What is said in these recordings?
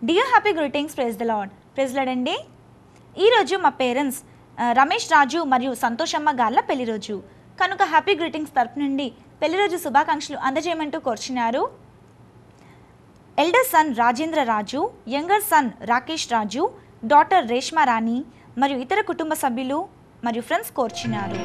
Dear happy greetings, praise the lord. Praise lord అండి. ఈరోజు మా పేరెంట్స్ రమేష్ రాజు మరియు సంతోషమ్మ గార్ల పెళ్లి రోజు కనుక హ్యాపీ గ్రీటింగ్స్ తరపు నుండి పెళ్లి రోజు శుభాకాంక్షలు అందజేయమంటూ కోరుచున్నారు. ఎల్డర్ సన్ రాజేంద్ర రాజు, యంగర్ సన్ రాకేష్ రాజు, డాటర్ రేష్మా రాణి మరియు ఇతర కుటుంబ సభ్యులు మరియు ఫ్రెండ్స్ కోరుచున్నారు.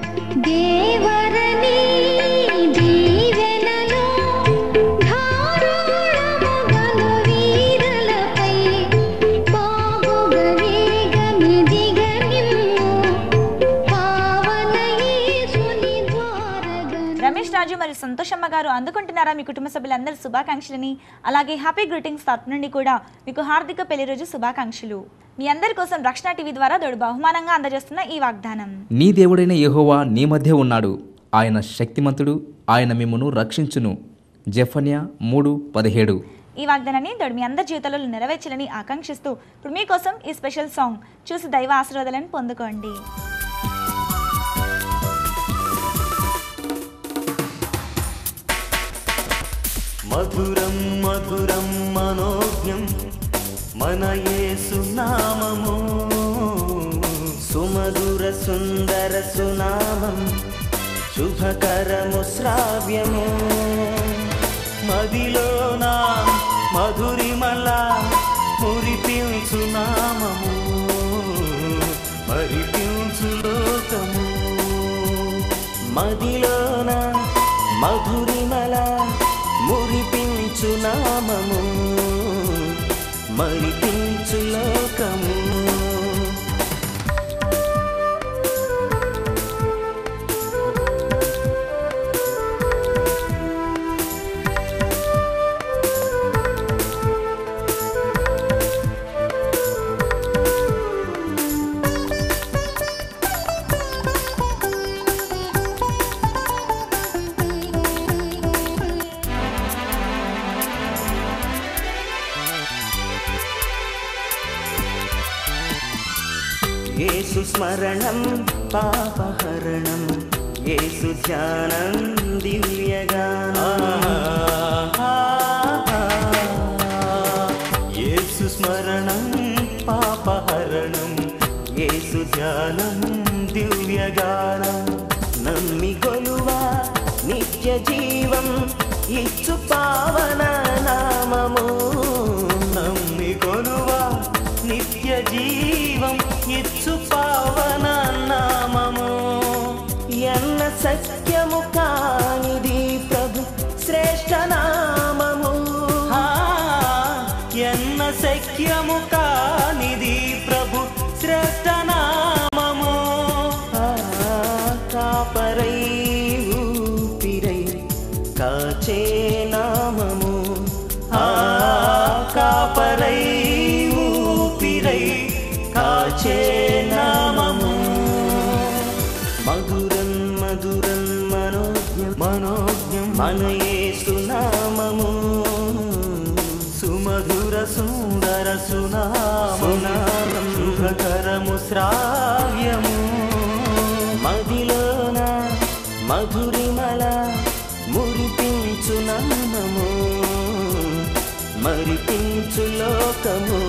రమేష్ రాజు మరియు సంతోషమ్మ గారు అందుకుంటున్నారా మీ కుటుంబ సభ్యులందరి శుభాకాంక్షలని? అలాగే హ్యాపీ గ్రీటింగ్స్ తరపు నుండి కూడా మీకు హార్దిక పెళ్లి రోజు శుభాకాంక్షలు. మీ అందరి కోసం రక్షణ టీవీ ద్వారా దొడు బహుమానంగా అందజేస్తున్న ఈ వాగ్దానం. నీ దేవుడైన యెహోవా నీ మధ్య ఉన్నాడు, ఆయన శక్తిమంతుడు, ఆయన మిమ్మును రక్షించును. జెఫన్యా 3:17. ఈ వాగ్దానాన్ని దొడు మీ అందరి జీవితాలలో నెరవేర్చాలని ఆకాంక్షిస్తూ ఇప్పుడు మీకోసం ఈ స్పెషల్ సాంగ్ చూసి దైవ ఆశీర్వాదాలను పొందుకోండి. మధురం మధురం మనోజ్ఞం మన యేసు నామము, సుమధుర సుందర సునామం, శుభకరము శ్రావ్యము. మదిలోన మధురిమల మురిపించు నామము, మరిపించు లోకము. మదిలోన మధురిమల మురిపించు నామము, మరిపించు లోకము. యేసు స్మరణం పాపహరణం, యేసు ధ్యానం దివ్యగానం. యేసు స్మరణం పాపహరణం, యేసు ధ్యానం దివ్యగానం. నమ్మి గొలువా నిత్య జీవం ఇచ్చు పావన నామము, నమ్మి గొలువా నిత్య జీవం ఇచ్చు పావన నామము. ఎన్న సత్యము కానిది ప్రభు శ్రేష్ఠ నామము, ఎన్న సత్యము కానిది ప్రభు శ్రేష్ఠ నామము. కాపరై ఊపిరై కాచే నామము, కాపరై ఊపిరై కాచే నామము. మధురం మధురం మనోజ్ఞం మనోజ్ఞం మన యేసు నామము, సుమధుర సుందర సునామం, శుభకరము శ్రావ్యము. మదిలోన మధురిమల మురిపించు నామము, మరిపించు లోకము.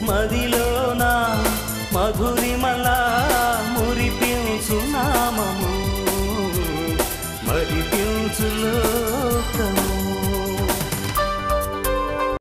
మదిలోన మధురిమల మురిపించు నామము, మరిపించు లోకము.